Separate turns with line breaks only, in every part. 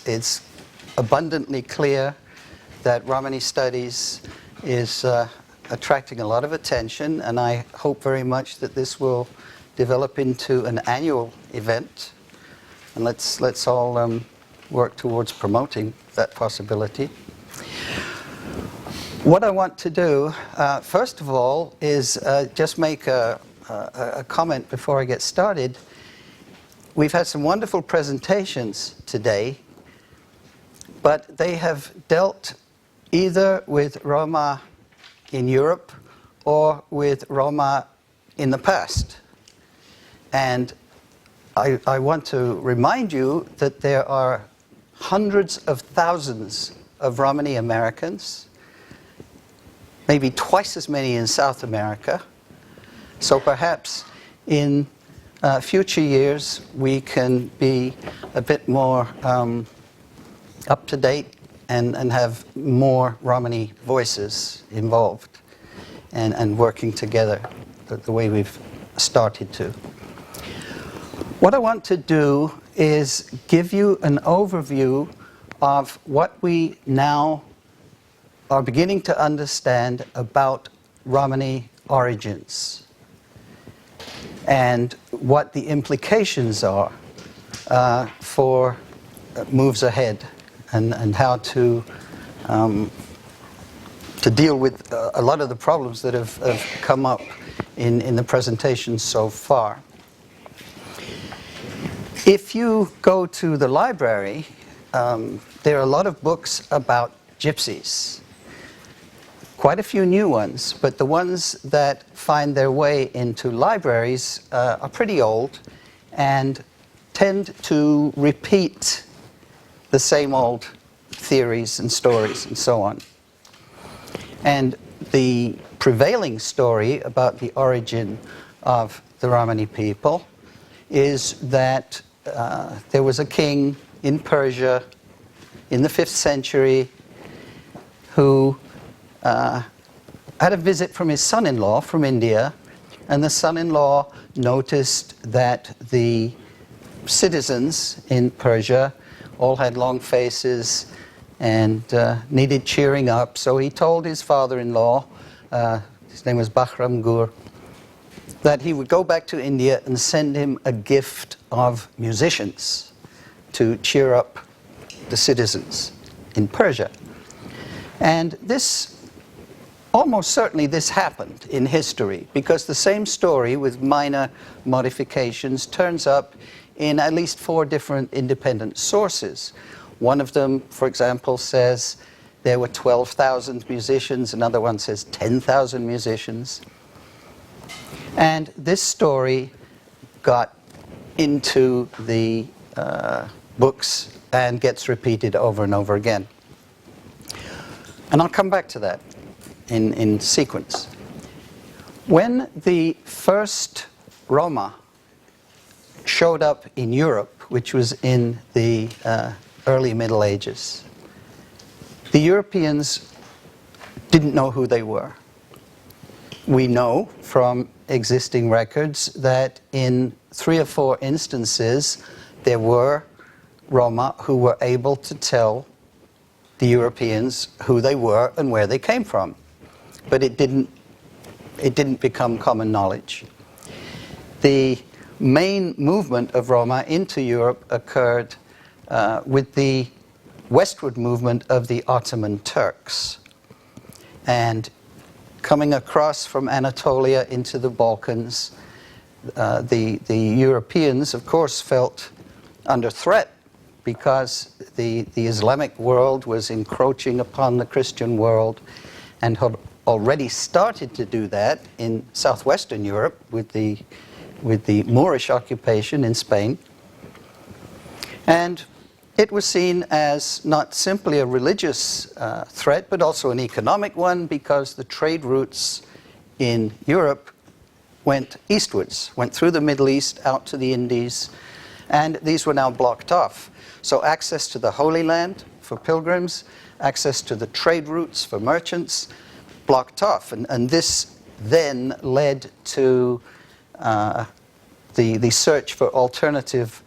it's abundantly clear that Romani studies is attracting a lot of attention, and I hope very much that this will develop into an annual event. And let's all work towards promoting that possibility. What I want to do, first of all, is just make a comment before I get started. We've had some wonderful presentations today, but they have dealt either with Roma in Europe or with Roma in the past. And I want to remind you that there are hundreds of thousands of Romani Americans, maybe twice as many in South America. So perhaps in future years we can be a bit more up to date and have more Romani voices involved and working together the way we've started to. What I want to do is give you an overview of what we now are beginning to understand about Romani origins and what the implications are for moves ahead and how to deal with a lot of the problems that have come up in the presentation so far. If you go to the library, there are a lot of books about gypsies. Quite a few new ones, but the ones that find their way into libraries are pretty old and tend to repeat the same old theories and stories and so on. And the prevailing story about the origin of the Romani people is that there was a king in Persia in the 5th century who had a visit from his son-in-law from India, and the son-in-law noticed that the citizens in Persia all had long faces and needed cheering up, so he told his father-in-law, his name was Bahram Gur, that he would go back to India and send him a gift of musicians to cheer up the citizens in Persia. And this, almost certainly this happened in history, because the same story with minor modifications turns up in at least 4 different independent sources. One of them, for example, says there were 12,000 musicians, another one says 10,000 musicians. And this story got into the books and gets repeated over and over again. And I'll come back to that in sequence. When the first Roma showed up in Europe, which was in the early Middle Ages, the Europeans didn't know who they were. We know from existing records that in 3 or 4 instances there were Roma who were able to tell the Europeans who they were and where they came from. But it didn't become common knowledge. The main movement of Roma into Europe occurred with the westward movement of the Ottoman Turks. And coming across from Anatolia into the Balkans, the Europeans, of course, felt under threat because the Islamic world was encroaching upon the Christian world and had already started to do that in southwestern Europe with the Moorish occupation in Spain. And it was seen as not simply a religious threat, but also an economic one, because the trade routes in Europe went eastwards, went through the Middle East, out to the Indies, and these were now blocked off. So access to the Holy Land for pilgrims, access to the trade routes for merchants, blocked off. And this then led to the search for alternative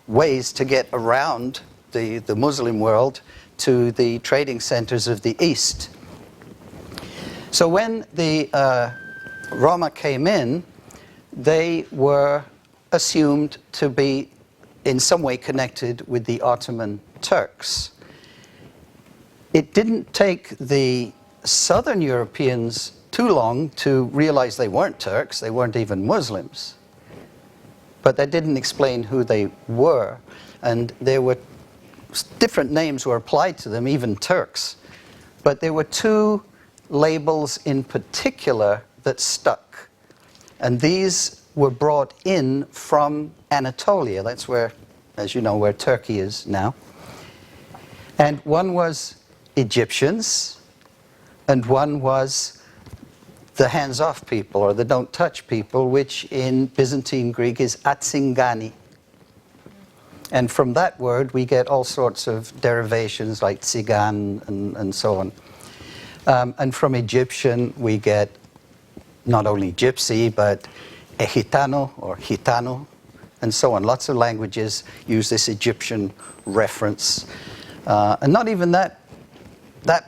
ways to get around the Muslim world to the trading centers of the East. So when the Roma came in, they were assumed to be in some way connected with the Ottoman Turks. It didn't take the Southern Europeans too long to realize they weren't Turks, they weren't even Muslims. But that didn't explain who they were, and there were different names were applied to them, even Turks. But there were two labels in particular that stuck, and these were brought in from Anatolia. That's where, as you know, where Turkey is now. And one was Egyptians, and one was the hands-off people, or the don't-touch people, which in Byzantine Greek is atsingani. And from that word we get all sorts of derivations like tsigan and so on. And from Egyptian we get not only gypsy, but gitano or gitano, and so on. Lots of languages use this Egyptian reference. And not even that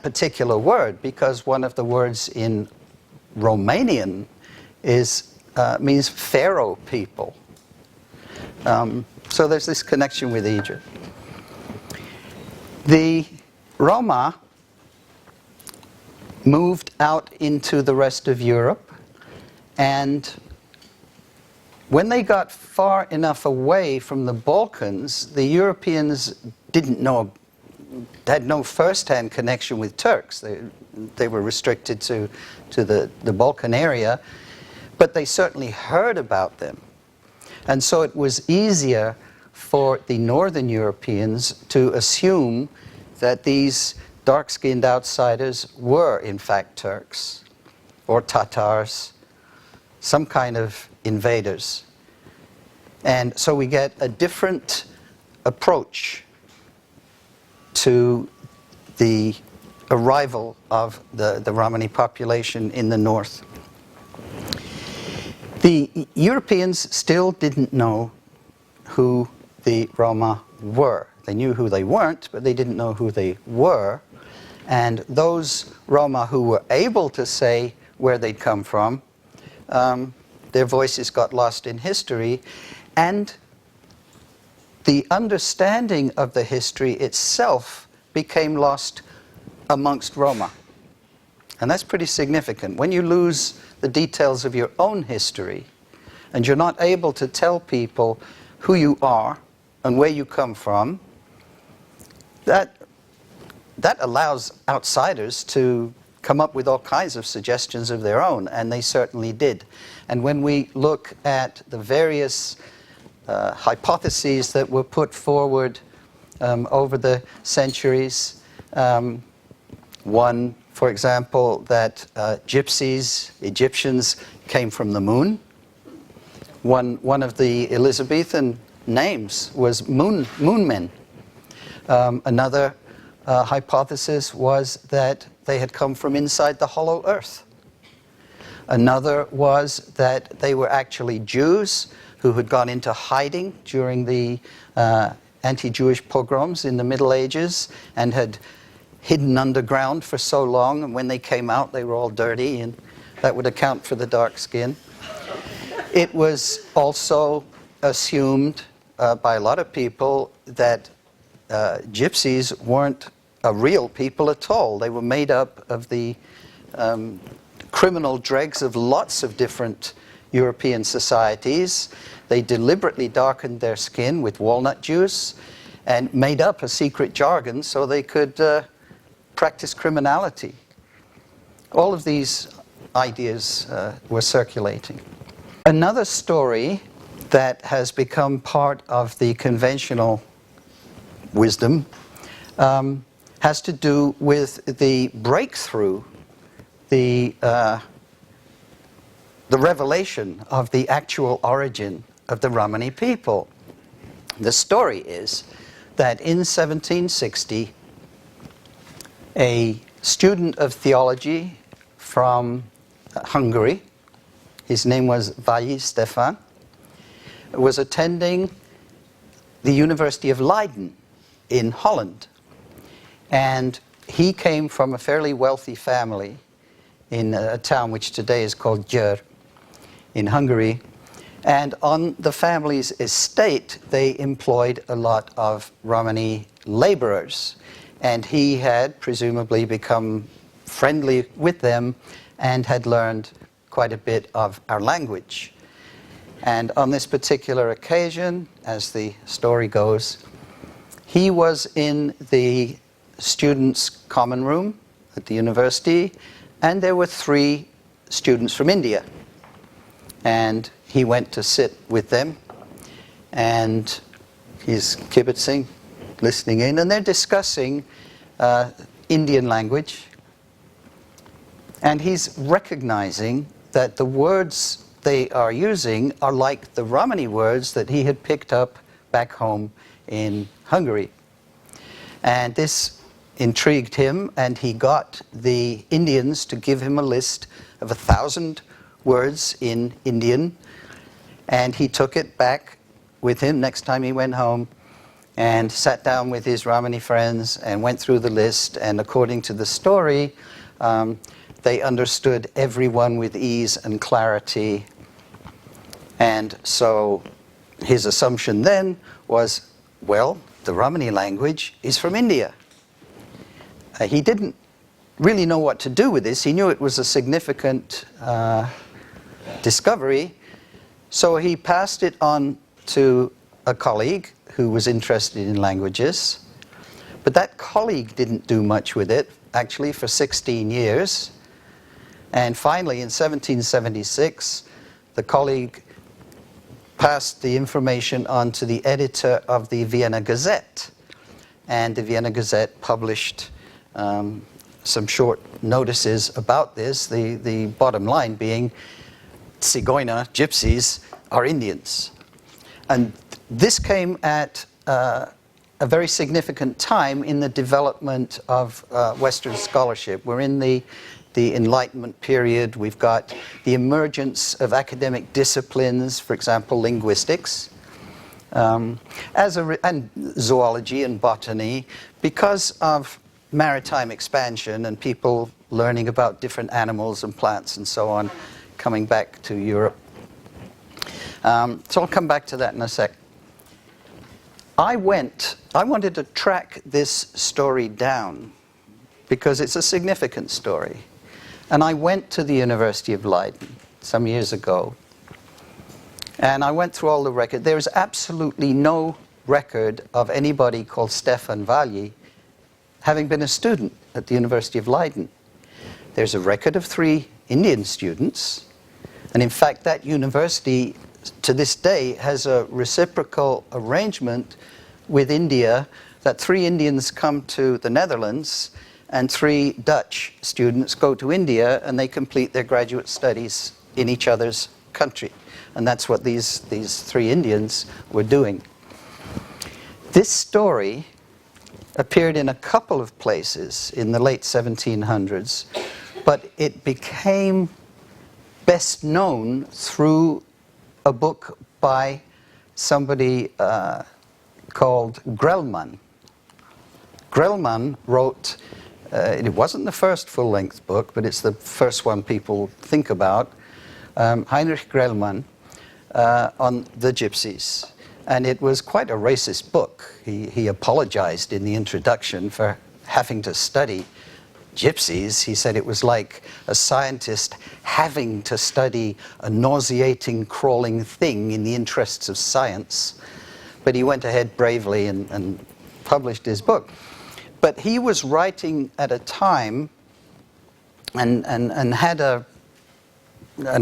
particular word, because one of the words in Romanian means pharaoh people. So there's this connection with Egypt. The Roma moved out into the rest of Europe, and when they got far enough away from the Balkans, the Europeans had no first-hand connection with Turks. They were restricted to the Balkan area, but they certainly heard about them. And so it was easier for the Northern Europeans to assume that these dark-skinned outsiders were in fact Turks or Tatars, some kind of invaders. And so we get a different approach to the arrival of the Romani population in the north. The Europeans still didn't know who the Roma were. They knew who they weren't, but they didn't know who they were. And those Roma who were able to say where they'd come from, their voices got lost in history, and the understanding of the history itself became lost amongst Roma. And that's pretty significant. When you lose the details of your own history, and you're not able to tell people who you are and where you come from, that allows outsiders to come up with all kinds of suggestions of their own, and they certainly did. And when we look at the various hypotheses that were put forward over the centuries, one, for example, that Egyptians came from the moon. One of the Elizabethan names was moonmen. Another hypothesis was that they had come from inside the hollow earth. Another was that they were actually Jews who had gone into hiding during the anti-Jewish pogroms in the Middle Ages and had hidden underground for so long, and when they came out they were all dirty, and that would account for the dark skin. It was also assumed by a lot of people that gypsies weren't a real people at all. They were made up of the criminal dregs of lots of different European societies. They deliberately darkened their skin with walnut juice and made up a secret jargon so they could practice criminality. All of these ideas were circulating. Another story that has become part of the conventional wisdom has to do with the breakthrough, the revelation of the actual origin of the Romani people. The story is that in 1760, a student of theology from Hungary, his name was Valley Stefan, was attending the University of Leiden in Holland. And he came from a fairly wealthy family in a town which today is called Győr in Hungary. And on the family's estate, they employed a lot of Romani laborers. And he had presumably become friendly with them and had learned quite a bit of our language. And on this particular occasion, as the story goes, he was in the students' common room at the university, and there were 3 students from India. And he went to sit with them, and he's kibitzing, listening in, and they're discussing Indian language. And he's recognizing that the words they are using are like the Romani words that he had picked up back home in Hungary. And this intrigued him, and he got the Indians to give him a list of 1,000 words in Indian, and he took it back with him next time he went home and sat down with his Romani friends and went through the list, and according to the story, they understood everyone with ease and clarity. And so his assumption then was, well, the Romani language is from India. He didn't really know what to do with this. He knew it was a significant discovery, so he passed it on to a colleague who was interested in languages. But that colleague didn't do much with it, actually, for 16 years. And finally, in 1776, the colleague passed the information on to the editor of the Vienna Gazette. And the Vienna Gazette published some short notices about this, the bottom line being Zigeuner, gypsies, are Indians. And this came at a very significant time in the development of Western scholarship. We're in the Enlightenment period. We've got the emergence of academic disciplines, for example, linguistics, and zoology and botany, because of maritime expansion and people learning about different animals and plants and so on, coming back to Europe. So I'll come back to that in a sec. I wanted to track this story down because it's a significant story. And I went to the University of Leiden some years ago. And I went through all the records. There is absolutely no record of anybody called Stefan Valli having been a student at the University of Leiden. There's a record of 3 Indian students. And in fact, that university to this day has a reciprocal arrangement with India that 3 Indians come to the Netherlands and 3 Dutch students go to India, and they complete their graduate studies in each other's country. And that's what these 3 Indians were doing. This story appeared in a couple of places in the late 1700s, but it became best known through a book by somebody called Grellman. Grellman wrote, it wasn't the first full-length book, but it's the first one people think about, Heinrich Grellman, on the gypsies. And it was quite a racist book. He apologized in the introduction for having to study gypsies. He said it was like a scientist having to study a nauseating, crawling thing in the interests of science. But he went ahead bravely and published his book. But he was writing at a time and had an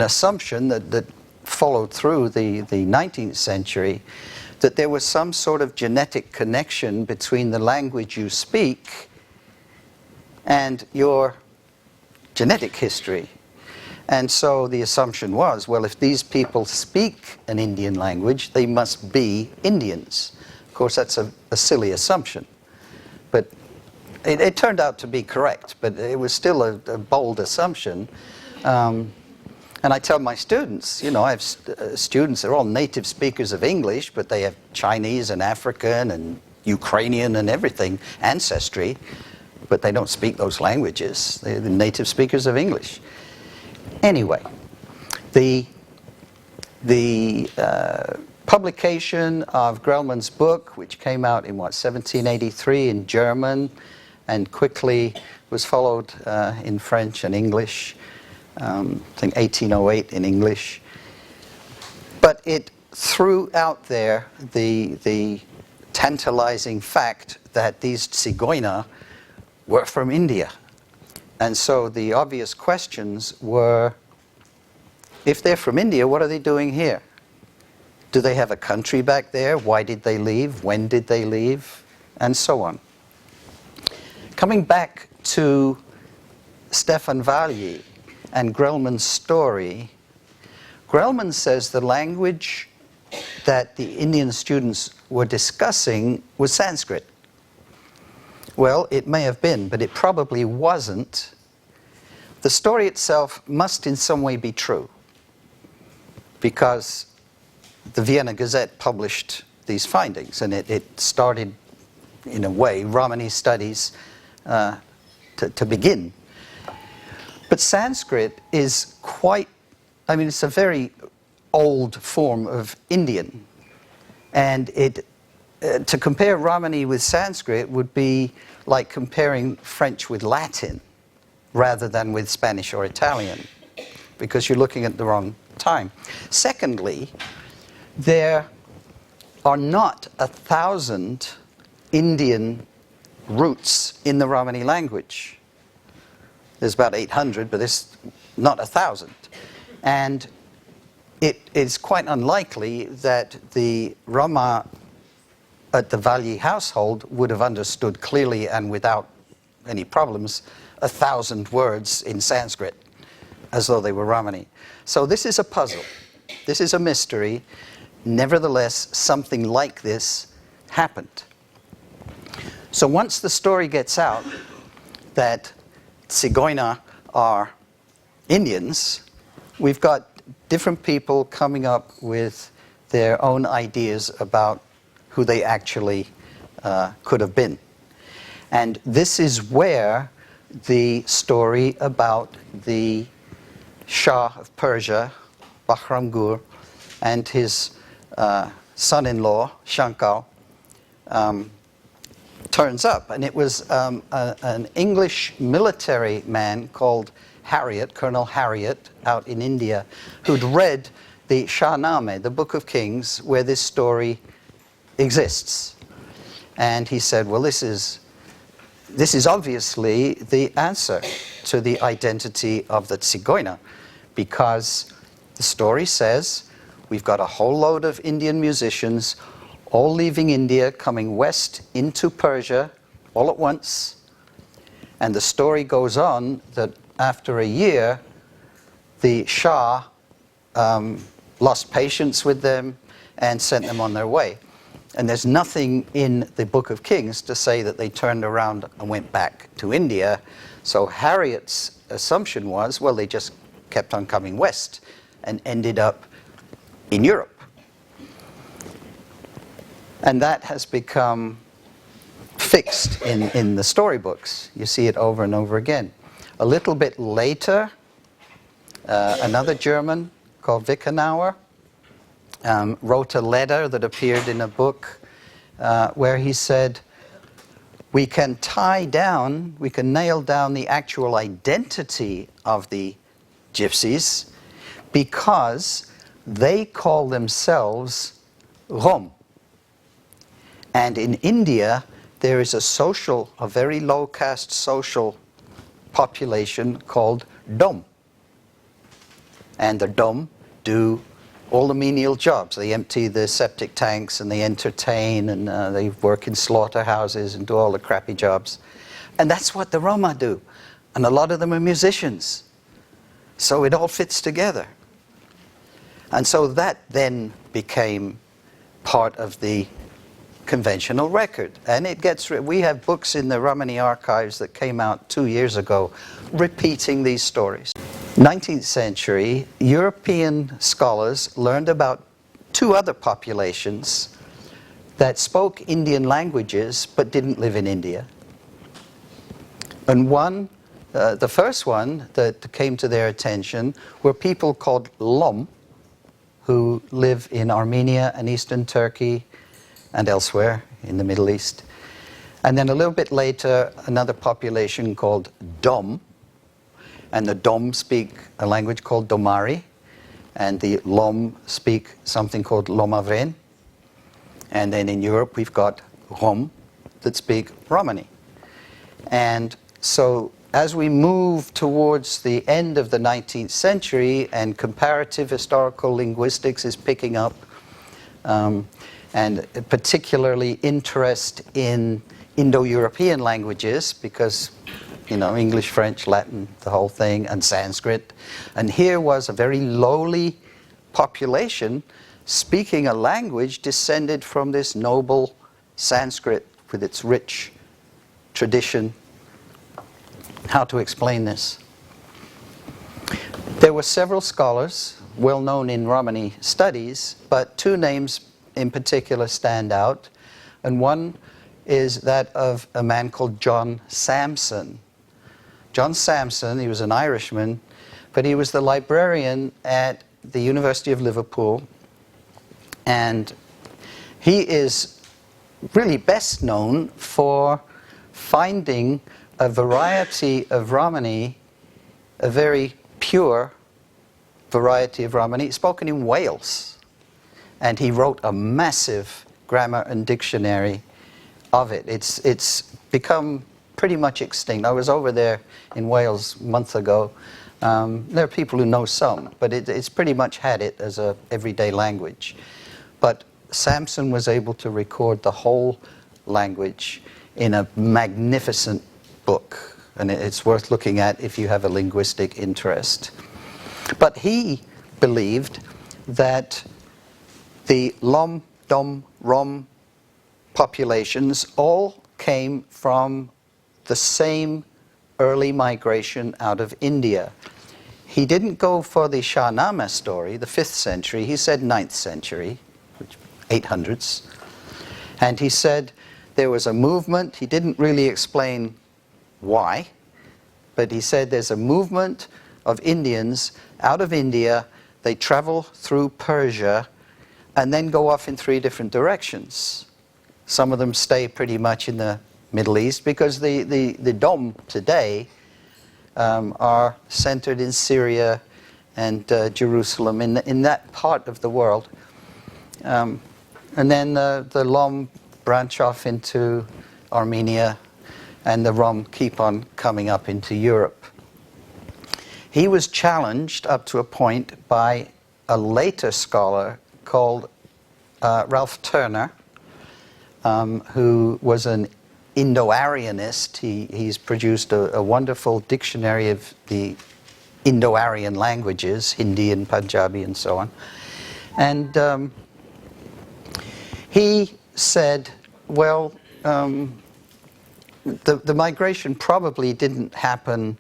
assumption that followed through the 19th century, that there was some sort of genetic connection between the language you speak and your genetic history. And so the assumption was, well, if these people speak an Indian language, they must be Indians. Of course, that's a silly assumption. But it turned out to be correct, but it was still a bold assumption. And I tell my students, you know, I have students, they're all native speakers of English, but they have Chinese and African and Ukrainian and everything ancestry, but they don't speak those languages. They're the native speakers of English. Anyway, the publication of Grellman's book, which came out in 1783 in German, and quickly was followed in French and English, I think 1808 in English. But it threw out there the tantalizing fact that these Zigeuner were from India. And so the obvious questions were, if they're from India, what are they doing here? Do they have a country back there? Why did they leave? When did they leave? And so on. Coming back to Stefan Valli and Grellman's story, Grellman says the language that the Indian students were discussing was Sanskrit. Well, it may have been, but it probably wasn't. The story itself must in some way be true, because the Vienna Gazette published these findings, and it started, in a way, Romani studies to begin. But Sanskrit is quite, I mean, it's a very old form of Indian. And to compare Romani with Sanskrit would be like comparing French with Latin rather than with Spanish or Italian, because you're looking at the wrong time. Secondly, there are not 1,000 Indian roots in the Romani language. There's about 800, but there's not 1,000. And it is quite unlikely that the Roma at the Valli household would have understood clearly and without any problems 1,000 words in Sanskrit, as though they were Romani. So this is a puzzle. This is a mystery. Nevertheless, something like this happened. So once the story gets out that Zigeuner are Indians, we've got different people coming up with their own ideas about who they actually could have been. And this is where the story about the Shah of Persia, Bahram and his son-in-law, Shankar, turns up. And it was an English military man called Harriet, Colonel Harriet, out in India, who'd read the Shahnameh, the Book of Kings, where this story exists. And he said, well, this is obviously the answer to the identity of the Zigeuner, because the story says we've got a whole load of Indian musicians all leaving India, coming west into Persia all at once. And the story goes on that after a year, the Shah lost patience with them and sent them on their way. And there's nothing in the Book of Kings to say that they turned around and went back to India. So Harriet's assumption was, well, they just kept on coming west and ended up in Europe. And that has become fixed in the storybooks. You see it over and over again. A little bit later, another German called Wickenauer wrote a letter that appeared in a book where he said, we can nail down the actual identity of the gypsies because they call themselves Rom. And in India, there is a very low caste social population called Dom. And the Dom do all the menial jobs. They empty the septic tanks and they entertain and they work in slaughterhouses and do all the crappy jobs. And that's what the Roma do. And a lot of them are musicians. So it all fits together. And so that then became part of the conventional record. And we have books in the Romani archives that came out 2 years ago repeating these stories. 19th century, European scholars learned about two other populations that spoke Indian languages but didn't live in India. And the first one that came to their attention were people called Lom, who live in Armenia and Eastern Turkey and elsewhere in the Middle East. And then a little bit later, another population called Dom. And the Dom speak a language called Domari. And the Lom speak something called Lomavren. And then in Europe, we've got Rom that speak Romani. And so as we move towards the end of the 19th century and comparative historical linguistics is picking up, and particularly interest in Indo-European languages, because English, French, Latin, the whole thing, and Sanskrit. And here was a very lowly population speaking a language descended from this noble Sanskrit with its rich tradition. How to explain this? There were several scholars well known in Romani studies, but two names in particular stand out, and one is that of a man called John Sampson. John Sampson, he was an Irishman, but he was the librarian at the University of Liverpool, and he is really best known for finding a variety of Romani, a very pure variety of Romani, spoken in Wales. And he wrote a massive grammar and dictionary of it. It's become pretty much extinct. I was over there in Wales a month ago. There are people who know some, but it's pretty much had it as an everyday language. But Sampson was able to record the whole language in a magnificent book, and it's worth looking at if you have a linguistic interest. But he believed that the Lom, Dom, Rom populations all came from the same early migration out of India. He didn't go for the Shahnameh story, the 5th century. He said 9th century, 800s. And he said there was a movement. He didn't really explain why, but he said there's a movement of Indians out of India. They travel through Persia and then go off in 3 different directions. Some of them stay pretty much in the Middle East because the Dom today are centered in Syria and Jerusalem, in that part of the world. And then the Lom branch off into Armenia, and the Rom keep on coming up into Europe. He was challenged up to a point by a later scholar called Ralph Turner, who was an Indo-Aryanist. He's produced a wonderful dictionary of the Indo-Aryan languages, Hindi and Punjabi and so on. And he said, well, the migration probably didn't happen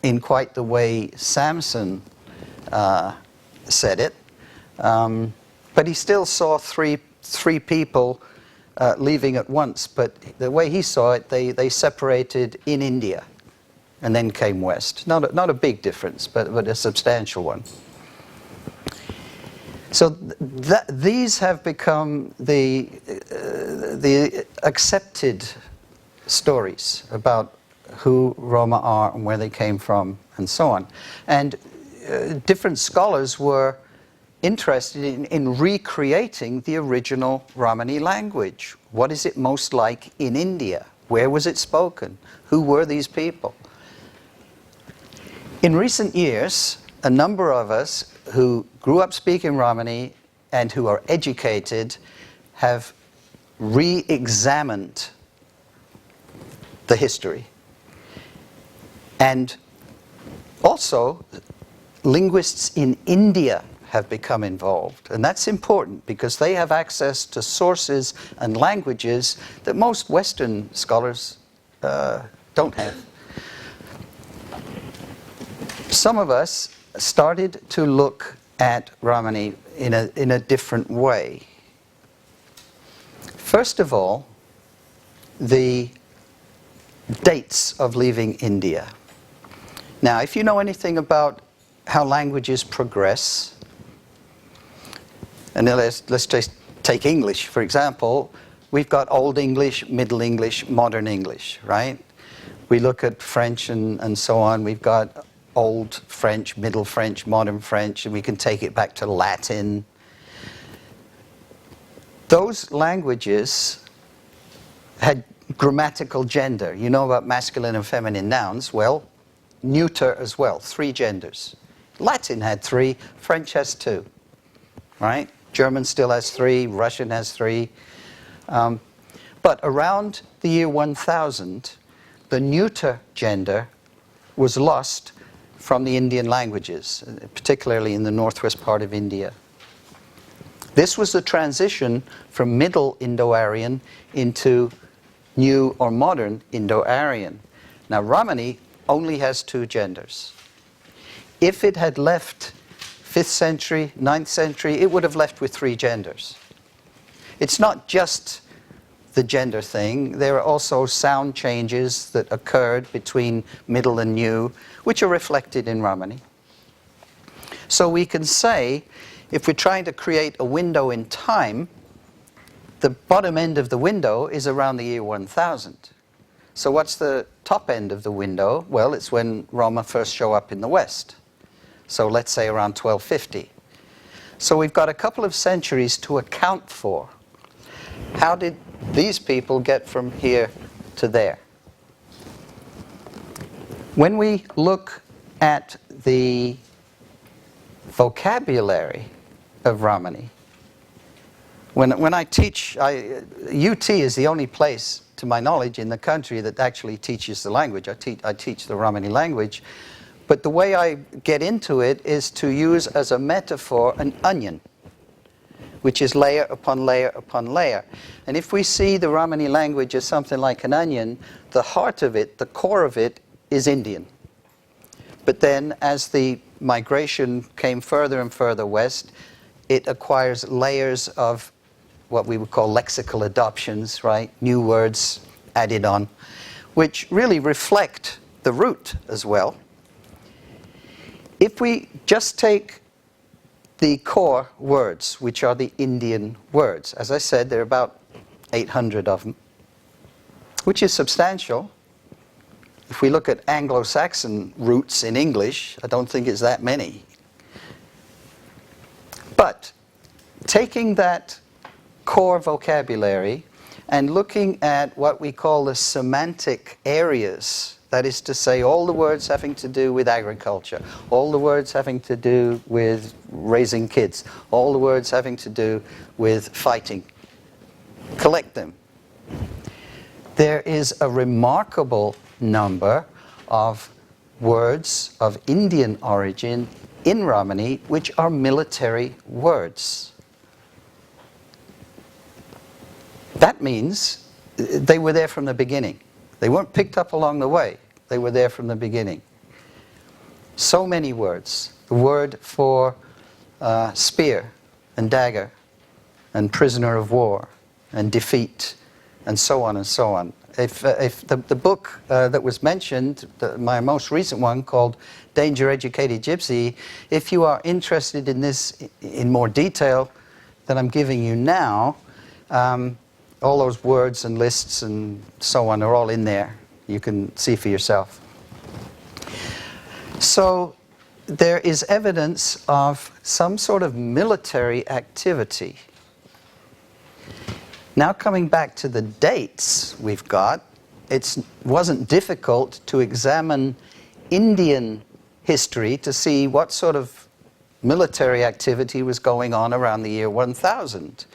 in quite the way Sampson said it, but he still saw three people leaving at once. But the way he saw it, they separated in India and then came west. Not a big difference, but a substantial one. So these have become the accepted stories about who Roma are and where they came from and so on. And different scholars were interested in recreating the original Romani language. What is it most like in India? Where was it spoken? Who were these people? In recent years, a number of us who grew up speaking Romani and who are educated have re-examined the history. And also, linguists in India have become involved. And that's important because they have access to sources and languages that most Western scholars don't have. Some of us started to look at Romani in a different way. First of all, the dates of leaving India. Now, if you know anything about how languages progress, and then let's just take English, for example. We've got Old English, Middle English, Modern English, right? We look at French and so on. We've got Old French, Middle French, Modern French, and we can take it back to Latin. Those languages had grammatical gender. You know about masculine and feminine nouns. Well, neuter as well, 3 genders. Latin had 3, French has 2, right? German still has 3, Russian has 3. But around the year 1000, the neuter gender was lost from the Indian languages, particularly in the northwest part of India. This was the transition from Middle Indo-Aryan into New or Modern Indo-Aryan. Now, Romani only has 2 genders. If it had left 5th century, 9th century, it would have left with 3 genders. It's not just the gender thing. There are also sound changes that occurred between Middle and New, which are reflected in Romani. So we can say, if we're trying to create a window in time, the bottom end of the window is around the year 1000. So what's the top end of the window? Well, it's when Roma first show up in the West. So let's say around 1250. So we've got a couple of centuries to account for. How did these people get from here to there? When we look at the vocabulary of Romani, when I teach, UT is the only place, to my knowledge, in the country that actually teaches the language. I teach the Romani language. But the way I get into it is to use as a metaphor an onion, which is layer upon layer upon layer. And if we see the Romani language as something like an onion, the heart of it, the core of it, is Indian. But then as the migration came further and further west, it acquires layers of what we would call lexical adoptions, right? New words added on, which really reflect the root as well. If we just take the core words, which are the Indian words, as I said, there are about 800 of them, which is substantial. If we look at Anglo-Saxon roots in English, I don't think it's that many. But taking that core vocabulary and looking at what we call the semantic areas, that is to say, all the words having to do with agriculture, all the words having to do with raising kids, all the words having to do with fighting. Collect them. There is a remarkable number of words of Indian origin in Romani which are military words. That means they were there from the beginning. They weren't picked up along the way. They were there from the beginning. So many words. The word for spear and dagger and prisoner of war and defeat and so on and so on. If the book that was mentioned, my most recent one called Danger Educated Gypsy, if you are interested in this in more detail than I'm giving you now, all those words and lists and so on are all in there. You can see for yourself. So there is evidence of some sort of military activity. Now coming back to the dates we've got, it wasn't difficult to examine Indian history to see what sort of military activity was going on around the year 1000.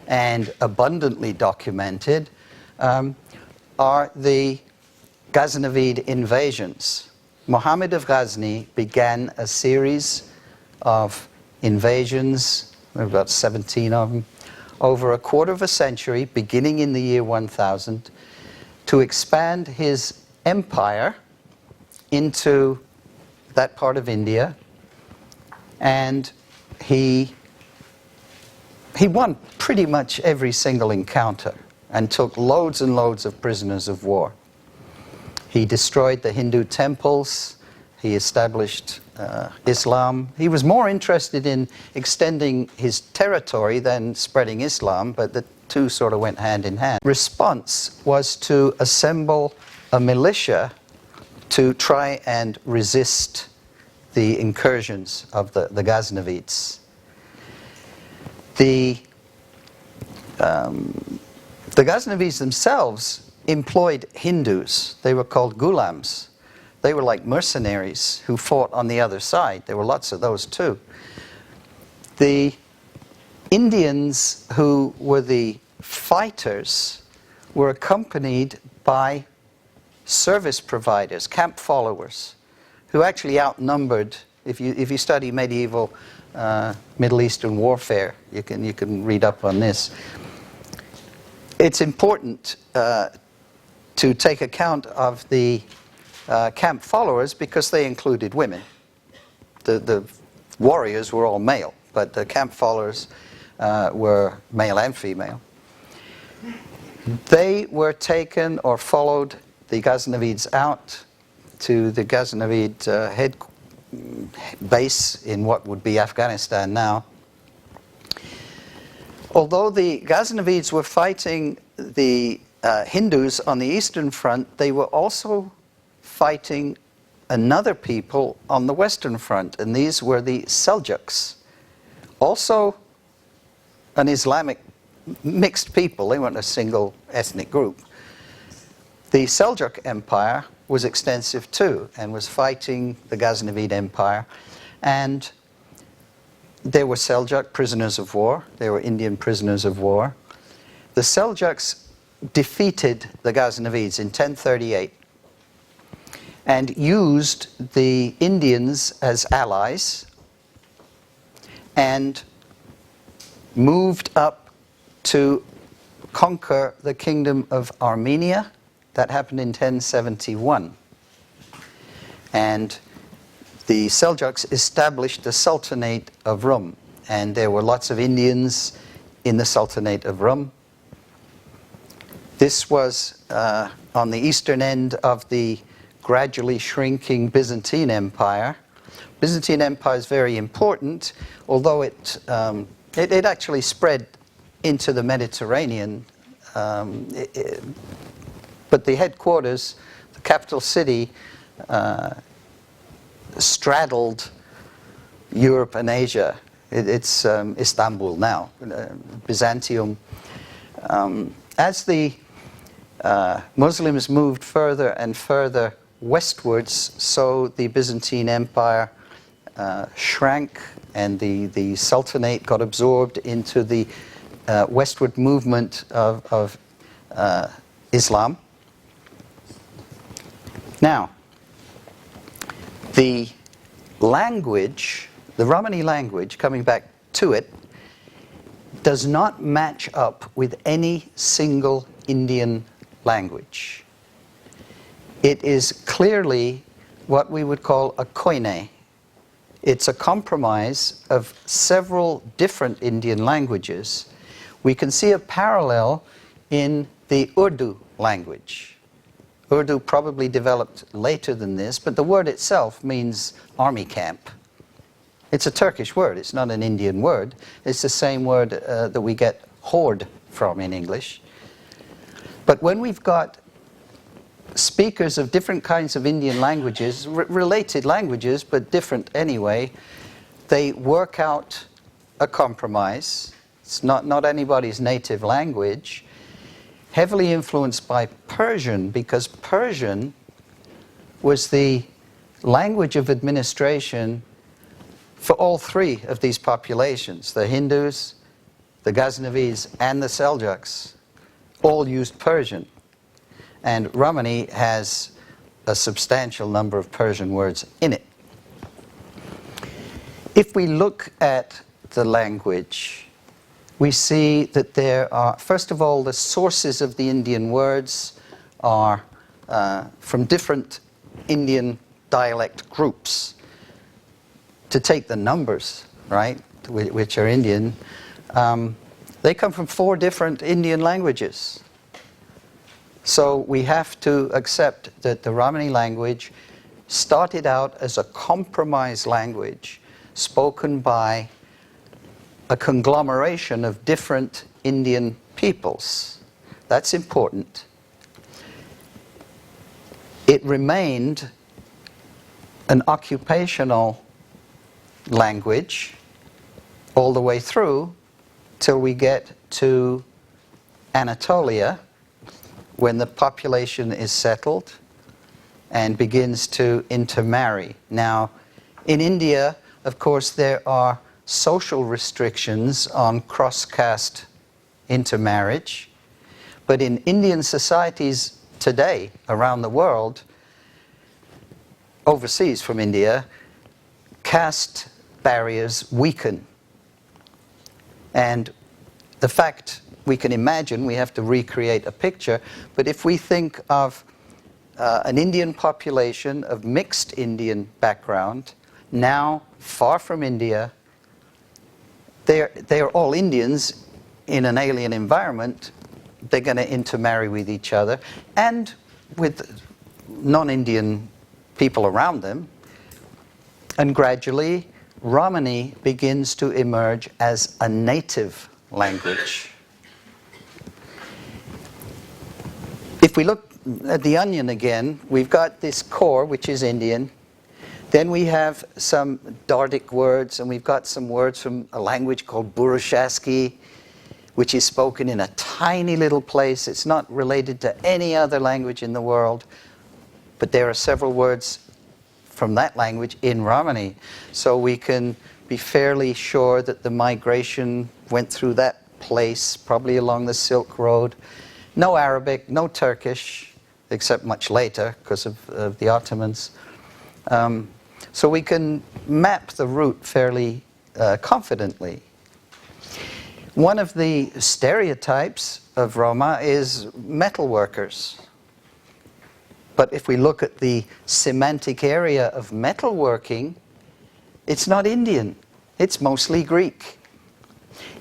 And abundantly documented are the Ghaznavid invasions. Muhammad of Ghazni began a series of invasions, we've got 17 of them, over a quarter of a century, beginning in the year 1000, to expand his empire into that part of India. And he he won pretty much every single encounter and took loads and loads of prisoners of war. He destroyed the Hindu temples. He established Islam. He was more interested in extending his territory than spreading Islam, but the two sort of went hand in hand. Response was to assemble a militia to try and resist the incursions of the Ghaznavids. The Ghaznavids themselves employed Hindus. They were called gulams. They were like mercenaries who fought on the other side. There were lots of those too. The Indians who were the fighters were accompanied by service providers, camp followers, who actually outnumbered. If you study medieval Middle Eastern warfare, you can read up on this. It's important to take account of the camp followers because they included women. The warriors were all male, but the camp followers were male and female. They were taken or followed the Ghaznavids out to the Ghaznavid base in what would be Afghanistan now. Although the Ghaznavids were fighting the Hindus on the Eastern Front, they were also fighting another people on the Western Front, and these were the Seljuks. Also an Islamic mixed people. They weren't a single ethnic group. The Seljuk Empire was extensive too and was fighting the Ghaznavid Empire, and there were Seljuk prisoners of war. There were Indian prisoners of war. The Seljuks defeated the Ghaznavids in 1038 and used the Indians as allies and moved up to conquer the kingdom of Armenia. That happened in 1071. And the Seljuks established the Sultanate of Rum, and there were lots of Indians in the Sultanate of Rum. This was on the eastern end of the gradually shrinking Byzantine Empire. Byzantine Empire is very important, although it actually spread into the Mediterranean. But the headquarters, the capital city, straddled Europe and Asia. It's Istanbul now, Byzantium. As the Muslims moved further and further westwards, so the Byzantine Empire shrank, and the Sultanate got absorbed into the westward movement of Islam. Now, the language, the Romani language, coming back to it, does not match up with any single Indian language. It is clearly what we would call a koine. It's a compromise of several different Indian languages. We can see a parallel in the Urdu language. Urdu probably developed later than this, but the word itself means army camp. It's a Turkish word, it's not an Indian word. It's the same word that we get horde from in English. But when we've got speakers of different kinds of Indian languages, related languages, but different anyway, they work out a compromise. It's not anybody's native language. Heavily influenced by Persian, because Persian was the language of administration for all three of these populations. The Hindus, the Ghaznavids, and the Seljuks all used Persian. And Romani has a substantial number of Persian words in it. If we look at the language, we see that there are, first of all, the sources of the Indian words are from different Indian dialect groups. To take the numbers, right, which are Indian, They come from 4 different Indian languages. So we have to accept that the Romani language started out as a compromise language spoken by a conglomeration of different Indian peoples. That's important. It remained an occupational language all the way through till we get to Anatolia, when the population is settled and begins to intermarry. Now, in India, of course, there are social restrictions on cross-caste intermarriage, but in Indian societies today, around the world, overseas from India, caste barriers weaken. And the fact we can imagine, we have to recreate a picture, but if we think of an Indian population of mixed Indian background, now far from India, they're all Indians in an alien environment. They're going to intermarry with each other and with non-Indian people around them. And gradually, Romani begins to emerge as a native language. If we look at the onion again, we've got this core, which is Indian. Then we have some Dardic words, and we've got some words from a language called Burushaski, which is spoken in a tiny little place. It's not related to any other language in the world, but there are several words from that language in Romani. So we can be fairly sure that the migration went through that place, probably along the Silk Road. No Arabic, no Turkish, except much later because of the Ottomans. So we can map the route fairly confidently. One of the stereotypes of Roma is metal workers. But if we look at the semantic area of metalworking, it's not Indian. It's mostly Greek.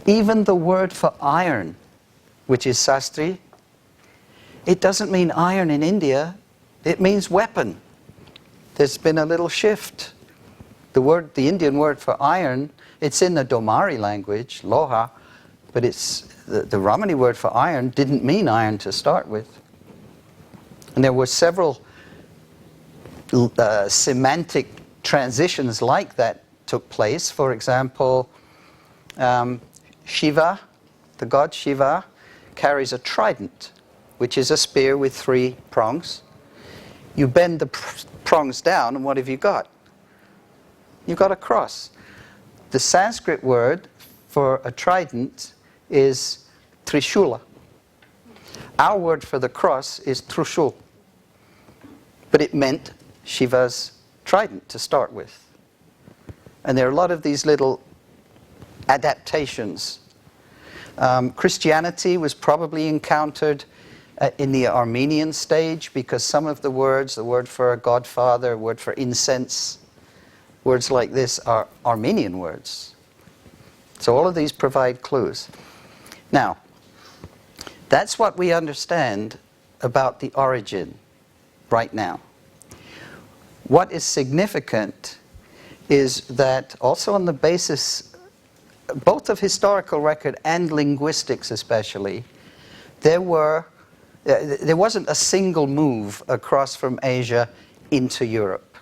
Even the word for iron, which is sastri, it doesn't mean iron in India. It means weapon. There's been a little shift. The Indian word for iron, it's in the Domari language, loha, but it's the Romani word for iron didn't mean iron to start with. And there were several semantic transitions like that took place. For example, Shiva, the god Shiva, carries a trident, which is a spear with 3 prongs. You bend the prongs down, and what have you got? You've got a cross. The Sanskrit word for a trident is trishula. Our word for the cross is trushul. But it meant Shiva's trident to start with. And there are a lot of these little adaptations. Christianity was probably encountered in the Armenian stage, because some of the words, the word for a godfather, word for incense, words like this are Armenian words. So all of these provide clues. Now, that's what we understand about the origin right now. What is significant is that also on the basis both of historical record and linguistics especially, there wasn't a single move across from Asia into Europe.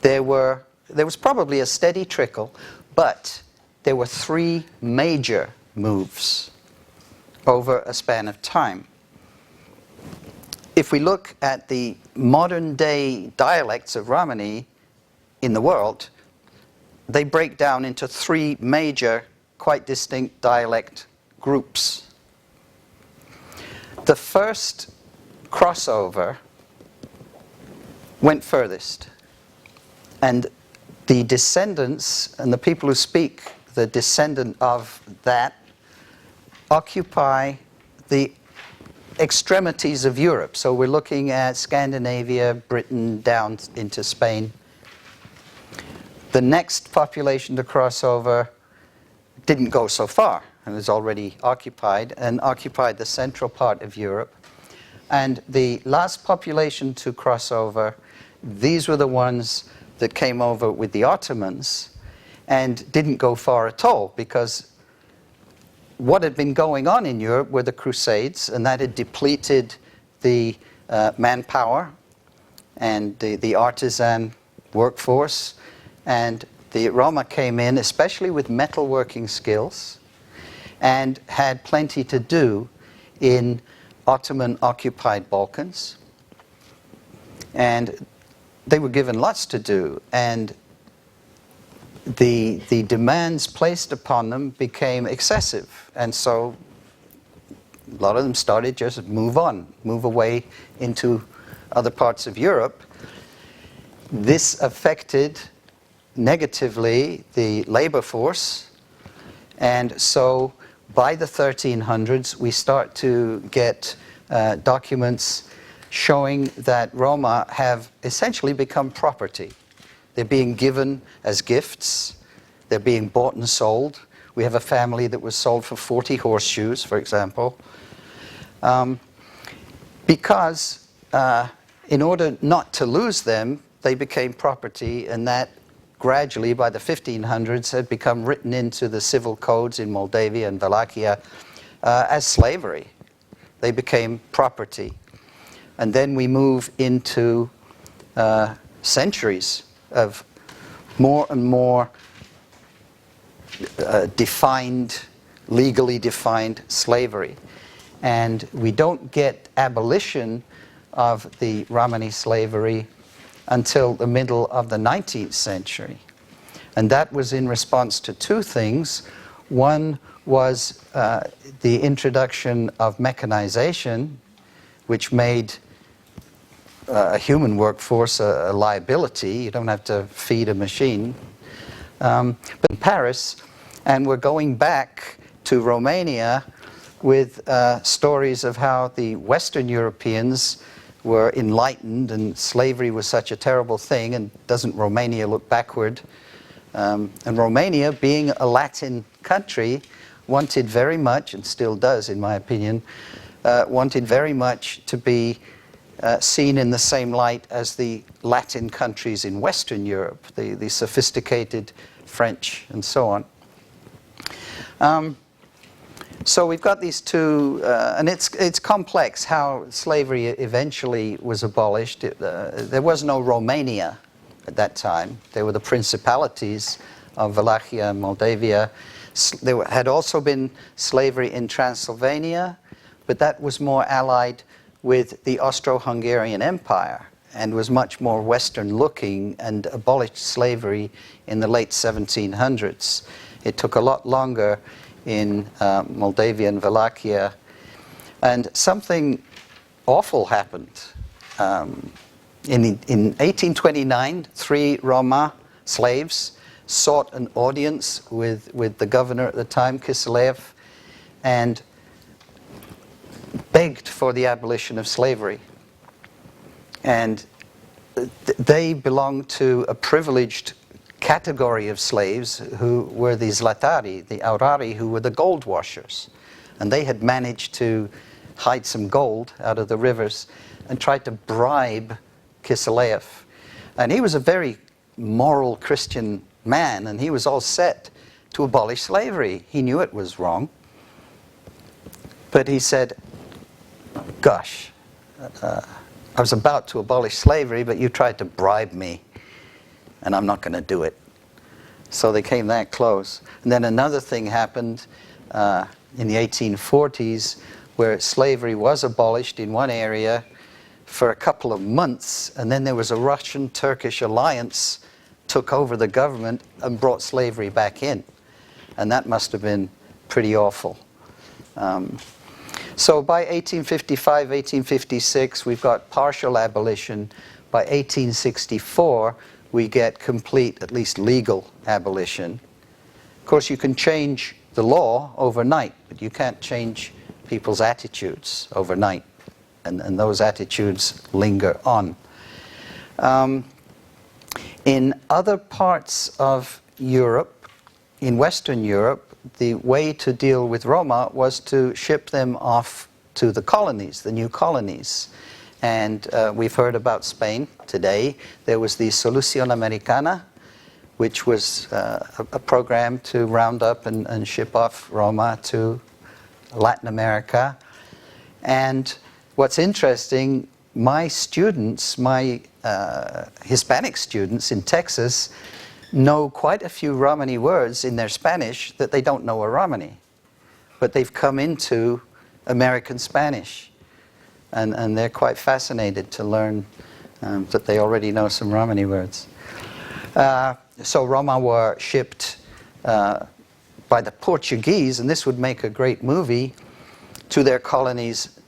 There was probably a steady trickle, but there were 3 major moves over a span of time. If we look at the modern day dialects of Romani in the world, they break down into 3 major, quite distinct dialect groups. The first crossover went furthest, and the descendants and the people who speak the descendant of that occupy the extremities of Europe. So we're looking at Scandinavia, Britain, down into Spain. The next population to cross over didn't go so far. and was already occupied, and occupied the central part of Europe. And the last population to cross over, these were the ones that came over with the Ottomans and didn't go far at all, because what had been going on in Europe were the Crusades, and that had depleted the manpower and the artisan workforce. And the Roma came in, especially with metalworking skills, and had plenty to do in Ottoman-occupied Balkans. And they were given lots to do, and the demands placed upon them became excessive. And so a lot of them started just move away into other parts of Europe. This affected negatively the labor force, and so by the 1300s we start to get documents showing that Roma have essentially become property. They're being given as gifts, they're being bought and sold. We have a family that was sold for 40 horseshoes, for example, because in order not to lose them, they became property, and that gradually, by the 1500s, had become written into the civil codes in Moldavia and Wallachia as slavery. They became property. And then we move into centuries of more and more legally defined slavery. And we don't get abolition of the Romani slavery until the middle of the 19th century. And that was in response to two things. One was the introduction of mechanization, which made a human workforce a liability. You don't have to feed a machine. But in Paris, and we're going back to Romania with stories of how the Western Europeans were enlightened and slavery was such a terrible thing, and doesn't Romania look backward? And Romania, being a Latin country, wanted very much, and still does in my opinion, wanted very much to be seen in the same light as the Latin countries in Western Europe, the sophisticated French and so on. So we've got these two, and it's complex how slavery eventually was abolished. There was no Romania at that time. There were the principalities of Wallachia and Moldavia. There had also been slavery in Transylvania, but that was more allied with the Austro-Hungarian Empire and was much more Western looking, and abolished slavery in the late 1700s. It took a lot longer in Moldavia and Wallachia, and something awful happened. In 1829, 3 Roma slaves sought an audience with the governor at the time, Kiselev, and begged for the abolition of slavery. And they belonged to a privileged category of slaves who were the zlatari, the aurari, who were the gold washers. And they had managed to hide some gold out of the rivers and tried to bribe Kiselev. And he was a very moral Christian man, and he was all set to abolish slavery. He knew it was wrong. But he said, gosh, I was about to abolish slavery, but you tried to bribe me, and I'm not going to do it. So they came that close. And then another thing happened in the 1840s, where slavery was abolished in one area for a couple of months, and then there was a Russian-Turkish alliance, took over the government and brought slavery back in. And that must have been pretty awful. So by 1855, 1856, we've got partial abolition. By 1864, we get complete, at least legal, abolition. Of course, you can change the law overnight, but you can't change people's attitudes overnight. And those attitudes linger on. In other parts of Europe, in Western Europe, the way to deal with Roma was to ship them off to the colonies, the new colonies. And we've heard about Spain today. There was the Solución Americana, which was a program to round up and ship off Roma to Latin America. And what's interesting, my students, my Hispanic students in Texas, know quite a few Romani words in their Spanish that they don't know are Romani. But they've come into American Spanish. And they're quite fascinated to learn that they already know some Romani words. So Roma were shipped by the Portuguese, and this would make a great movie, to their colonies,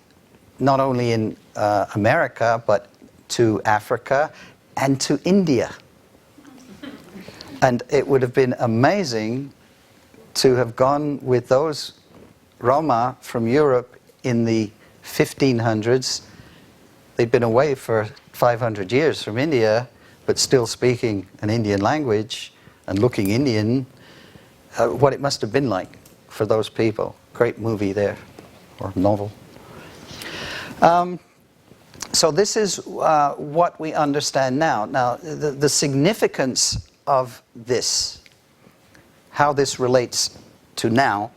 not only in America, but to Africa and to India. And it would have been amazing to have gone with those Roma from Europe in the 1500s. They'd been away for 500 years from India, but still speaking an Indian language and looking Indian. What it must have been like for those people. Great movie there, or novel. So this is what we understand now. Now, the significance of this, how this relates to now,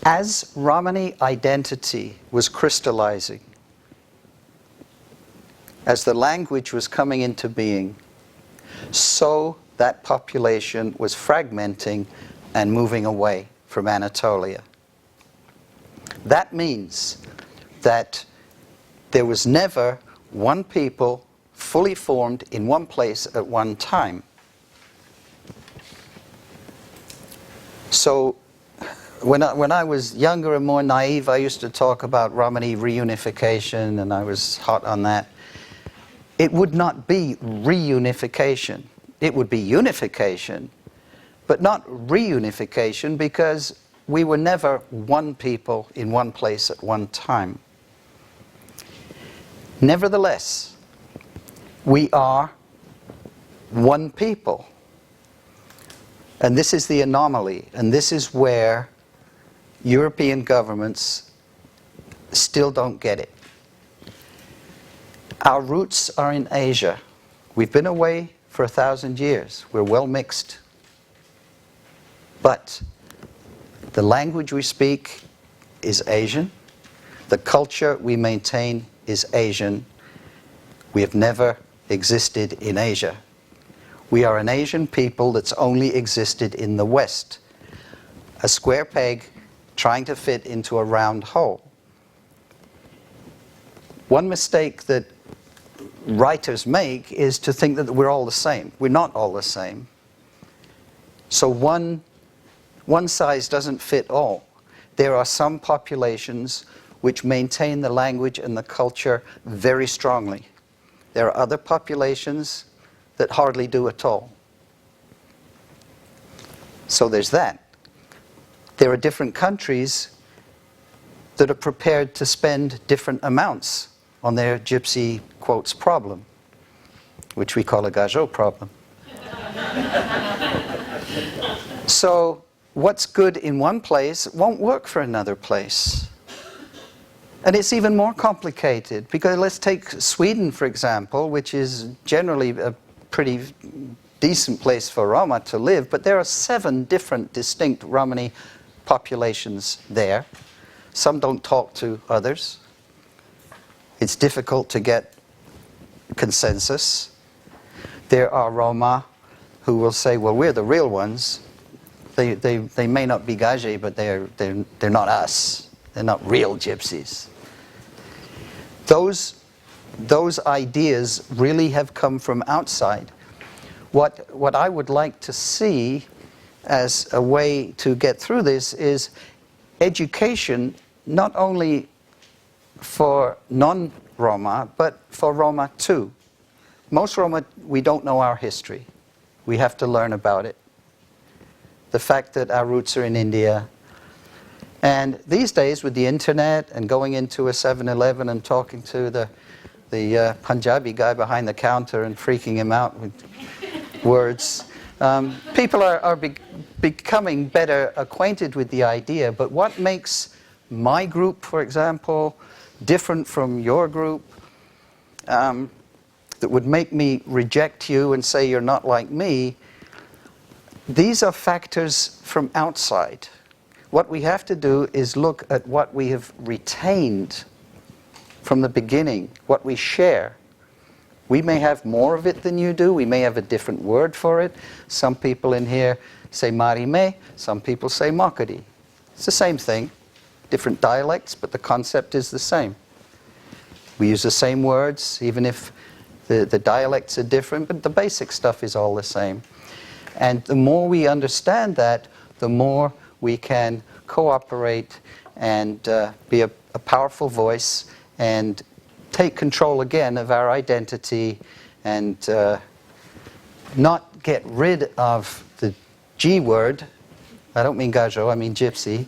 as Romani identity was crystallizing, as the language was coming into being, so that population was fragmenting and moving away from Anatolia. That means that there was never one people fully formed in one place at one time. So when I was younger and more naive, I used to talk about Romani reunification, and I was hot on that. It would not be reunification. It would be unification, but not reunification, because we were never one people in one place at one time. Nevertheless, we are one people. And this is the anomaly, and this is where European governments still don't get it. Our roots are in Asia. We've been away for 1,000 years. We're well mixed. But the language we speak is Asian. The culture we maintain is Asian. We have never existed in Asia. We are an Asian people that's only existed in the West. A square peg trying to fit into a round hole. One mistake that writers make is to think that we're all the same. We're not all the same. So one size doesn't fit all. There are some populations which maintain the language and the culture very strongly. There are other populations that hardly do at all. So there's that. There are different countries that are prepared to spend different amounts on their gypsy, quotes, problem, which we call a Gajot problem. So what's good in one place won't work for another place. And it's even more complicated, because let's take Sweden, for example, which is generally a pretty decent place for Roma to live, but there are 7 different distinct Romani populations there. Some don't talk to others. It's difficult to get consensus. There are Roma who will say, well, we're the real ones. They may not be Gaji, but they're not us. They're not real gypsies. Those ideas really have come from outside. What I would like to see as a way to get through this is education, not only for non-Roma, but for Roma too. Most Roma, we don't know our history. We have to learn about it. The fact that our roots are in India. And these days, with the internet and going into a 7-Eleven and talking to the Punjabi guy behind the counter and freaking him out with words, people are becoming better acquainted with the idea, but what makes my group, for example, different from your group, that would make me reject you and say you're not like me, these are factors from outside. What we have to do is look at what we have retained from the beginning, what we share. We may have more of it than you do. We may have a different word for it. Some people in here say marime, some people say makari. It's the same thing, different dialects, but the concept is the same. We use the same words, even if the dialects are different, but the basic stuff is all the same. And the more we understand that, the more we can cooperate and be a powerful voice and take control again of our identity and not get rid of the G word. I don't mean gajo, I mean gypsy.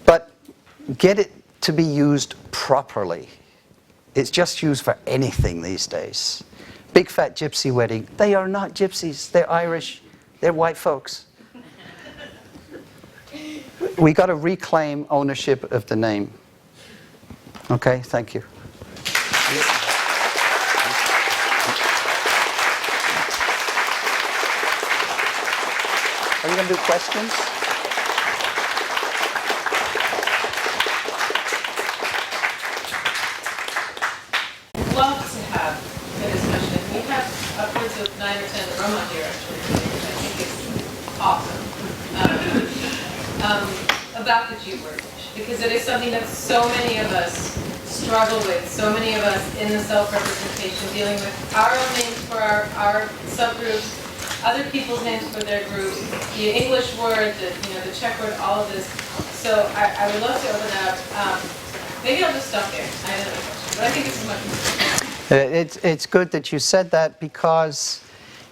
But get it to be used properly. It's just used for anything these days. Big fat gypsy wedding. They are not gypsies. They're Irish. They're white folks. We got to reclaim ownership of the name. Okay, thank you. Are you going to do questions?
Love to have a discussion. We have upwards of 9 or 10 Roma here, actually, which I think is awesome, about the G word, because it is something that so many of us struggle with, so many of us in the self-representation, dealing with our own names for our subgroups, other people's names for their group, the English word, the Czech word, all of this. So I would love to open up. Maybe I'll just stop there. I have another question, but I think it's much more.
It's good that you said that because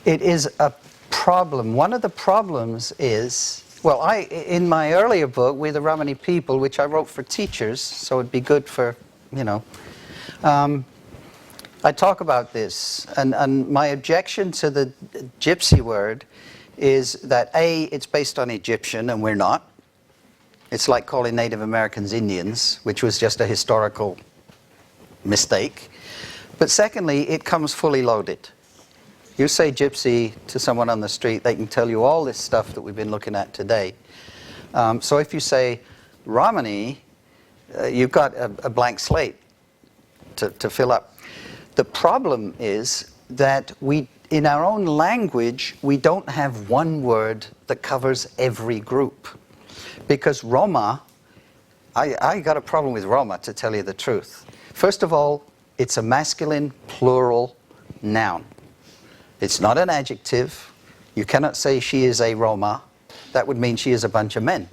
it is a problem. One of the problems is, well, in my earlier book, We're the Romani People, which I wrote for teachers, so it'd be good for, I talk about this, and my objection to the gypsy word is that A, it's based on Egyptian, and we're not. It's like calling Native Americans Indians, which was just a historical mistake. But secondly, it comes fully loaded. You say gypsy to someone on the street, they can tell you all this stuff that we've been looking at today. So if you say Romani, you've got a blank slate to fill up. The problem is that in our own language, we don't have one word that covers every group. Because Roma, I got a problem with Roma, to tell you the truth. First of all, it's a masculine plural noun. It's not an adjective. You cannot say she is a Roma. That would mean she is a bunch of men.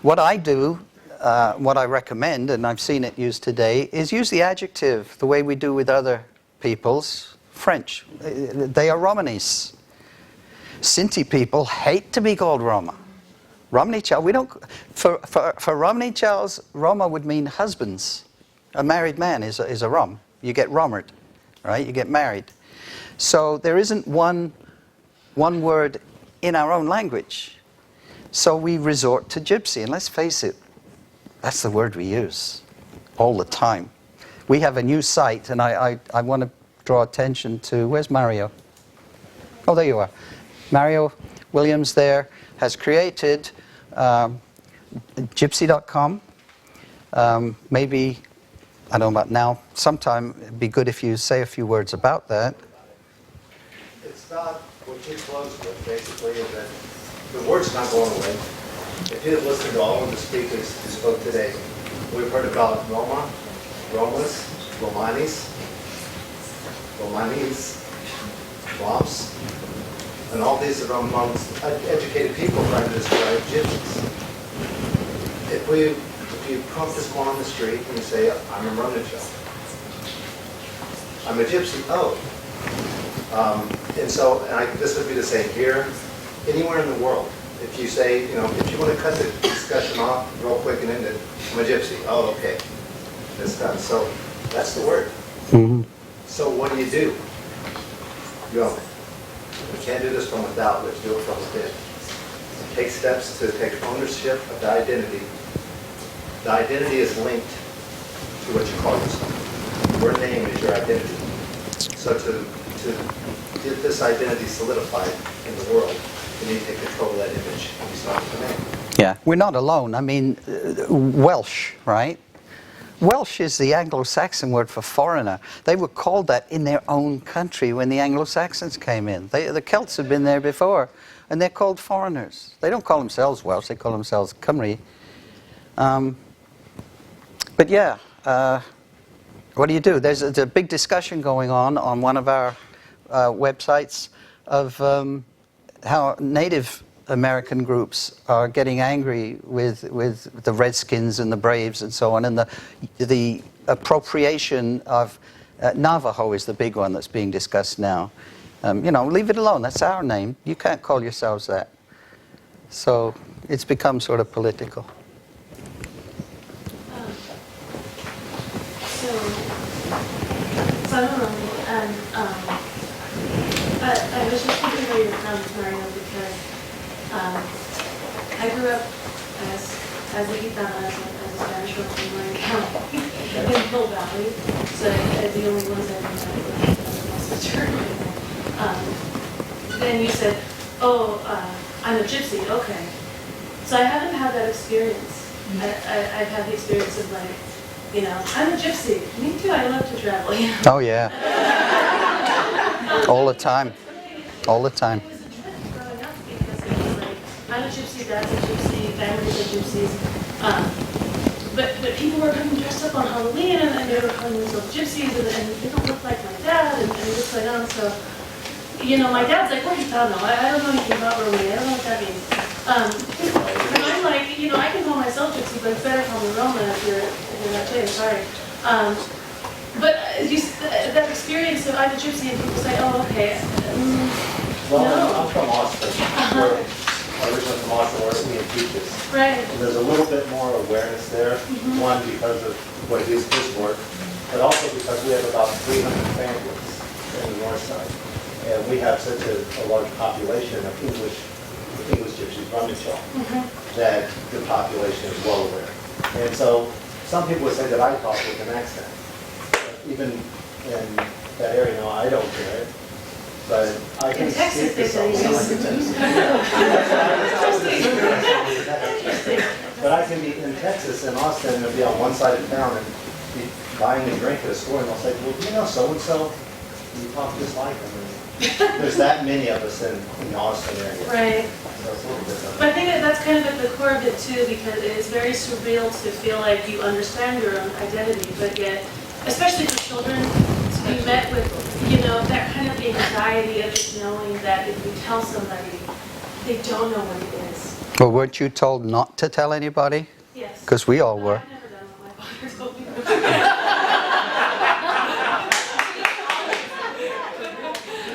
What I do, what I recommend, and I've seen it used today, is use the adjective the way we do with other peoples. French, they are Romanis. Sinti people hate to be called Roma. Romani Chal, we don't, for Romani Chals, Roma would mean husbands. A married man is a Rom. You get Romert, right? You get married. So there isn't one word in our own language. So we resort to gypsy, and let's face it, that's the word we use all the time. We have a new site, and I want to draw attention to, where's Mario? Oh, there you are. Mario Williams there has created gypsy.com. Maybe, I don't know about now, sometime it'd be good if you say a few words about that.
It's not, what you close with basically is that the word's not going away. If you listen to all of the speakers who spoke today, we've heard about Roma, Romas, Romanis, Roms, and all these are amongst educated people trying to describe gypsies. If you cross this one on the street and you say, I'm a Romanichal, I'm a gypsy, oh. This would be the same here, anywhere in the world. If you say, if you want to cut the discussion off real quick and end it, I'm a gypsy, oh, okay. That's done. So that's the word.
Mm-hmm.
So what do? You go, We can't do this from without, let's do it from within. Take steps to take ownership of the identity. The identity is linked to what you call yourself. Your name is your identity. So to get this identity solidified in the world, you need to take control of that image and you start with the name.
Yeah, we're not alone. I mean, Welsh, right? Welsh is the Anglo-Saxon word for foreigner. They were called that in their own country when the Anglo-Saxons came in. The Celts had been there before, and they're called foreigners. They don't call themselves Welsh, they call themselves Cymry. But yeah, what do you do? There's a big discussion going on one of our websites of how Native American groups are getting angry with the Redskins and the Braves and so on, and the appropriation of Navajo is the big one that's being discussed now. You know, leave it alone. That's our name. You can't call yourselves that. So it's become sort of political.
So I don't know, and I was just thinking about your comments, Mario, because I grew up as a Gitana, as a Spanish woman in Marin County, in Hill Valley, so the only ones I remember was the church. Then you said, oh, I'm a gypsy, okay. So I haven't had that experience. I've had the experience of like, you know, I'm a gypsy. Me too, I love to travel. You know?
Oh yeah. All the time. All the time.
It was a trip growing up because it was like, I'm a gypsy, dad's a gypsy, families are gypsies. But people were coming dressed up on Halloween and they were calling themselves gypsies and they don't look like my dad and just like on. So, you know, my dad's like, what are you talking about? I don't know anything about Romani. I don't know what that means. And I'm like, you know, I can call myself gypsy, but it's better call me Roma if you're not Jay, sorry. But that experience of I'm a gypsy and people say, oh, okay.
Well,
No.
I'm from Austin. Originally from Austin, where we teach this.
Right.
And there's a little bit more awareness there. One, because of what his work, but also because we have about 300 families in the north side. And we have such a large population of English gypsies, Romani, that the population is well aware. And so some people would say that I talk with an accent. Even in that area, no, I don't hear it. But I can
In Texas, they say
But I can be in Texas, in Austin, and be on one side of town and be buying a drink at a store, and they'll say, well, do you know so-and-so? You talk just like them. And there's that many of us in the Austin area.
Right.
So it's a little different.
But I think that that's kind of at the core of it too, because it is very surreal to feel like you understand your own identity, but yet, especially for children, to be met with, you know, that kind of anxiety of just knowing that if you tell somebody, they don't know what it is.
Well, weren't you told not to tell anybody?
Yes.
Because we all were.
I've never done what my father told me.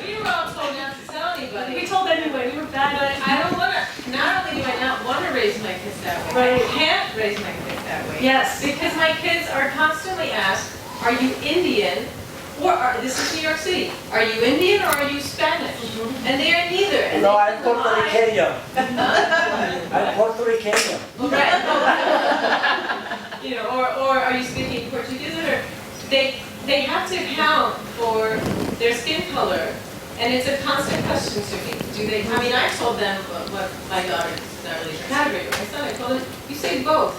We were all told not to tell anybody.
We told anyway, we were bad.
But I don't want to, not only do I not want to raise my kids that way,
Right.
I can't raise my kids that way.
Yes.
Because my kids are constantly asked, are you Indian? Or this is New York City. Are you Indian or are you Spanish? And they are neither. And
No,
they
I'm Puerto
lie.
Rican. I'm Puerto Rican.
Right. You know, or are you speaking Portuguese? Or they have to account for their skin color, and it's a constant question to me. Do they? I mean, I told them what my daughter's not really category. My son, I told him, you say both.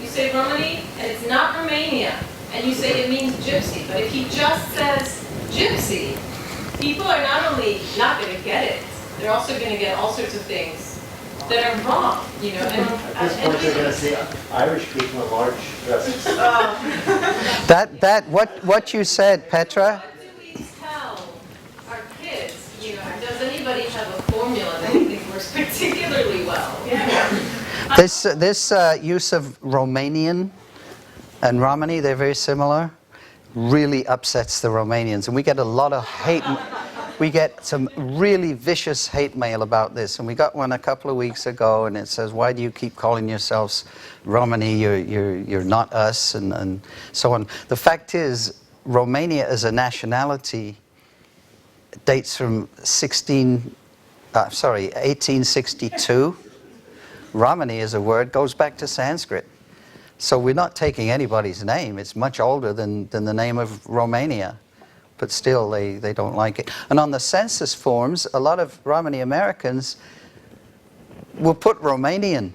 You say Romani, and it's not Romania, and you say it means gypsy. But if he just says gypsy, people are not only not going to get it, they're also going to get all sorts of things that are wrong, you know. And,
At this point, you're going to see Irish people in large dresses.
What you said, Petra.
What do we tell our kids? You know, does anybody have a formula that you think works particularly well?
This use of Romanian and Romani, they're very similar, really upsets the Romanians. And we get a lot of hate. We get some really vicious hate mail about this. And we got one a couple of weeks ago, and it says, why do you keep calling yourselves Romani? You're not us, and so on. The fact is, Romania as a nationality dates from 1862. Romani is a word, goes back to Sanskrit. So we're not taking anybody's name. It's much older than the name of Romania. But still, they don't like it. And on the census forms, a lot of Romani Americans will put Romanian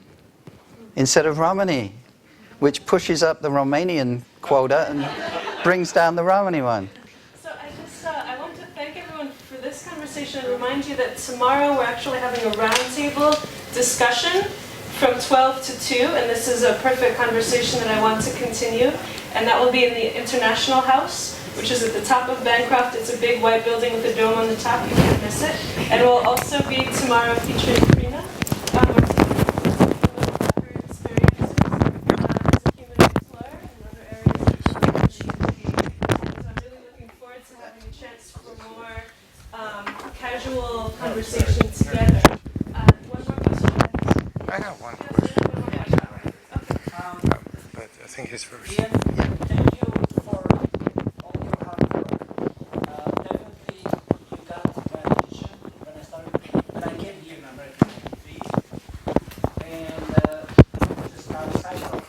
instead of Romani, which pushes up the Romanian quota and brings down the Romani one.
So I want to thank everyone for this conversation and remind you that tomorrow we're actually having a roundtable discussion from 12 to 2, and this is a perfect conversation that I want to continue, and that will be in the International House, which is at the top of Bancroft. It's a big white building with a dome on the top, you can't miss it. And it will also be tomorrow featuring Karina, her experiences as a human explorer in other areas of the community. So I'm really looking forward to having a chance for more casual conversation together. One more question?
I have one
Yes,
question,
one more question. Okay.
but I think he's first.
Ian, thank you for all your hard work. Definitely, you got my attention when I came here in America in 93, and just outside of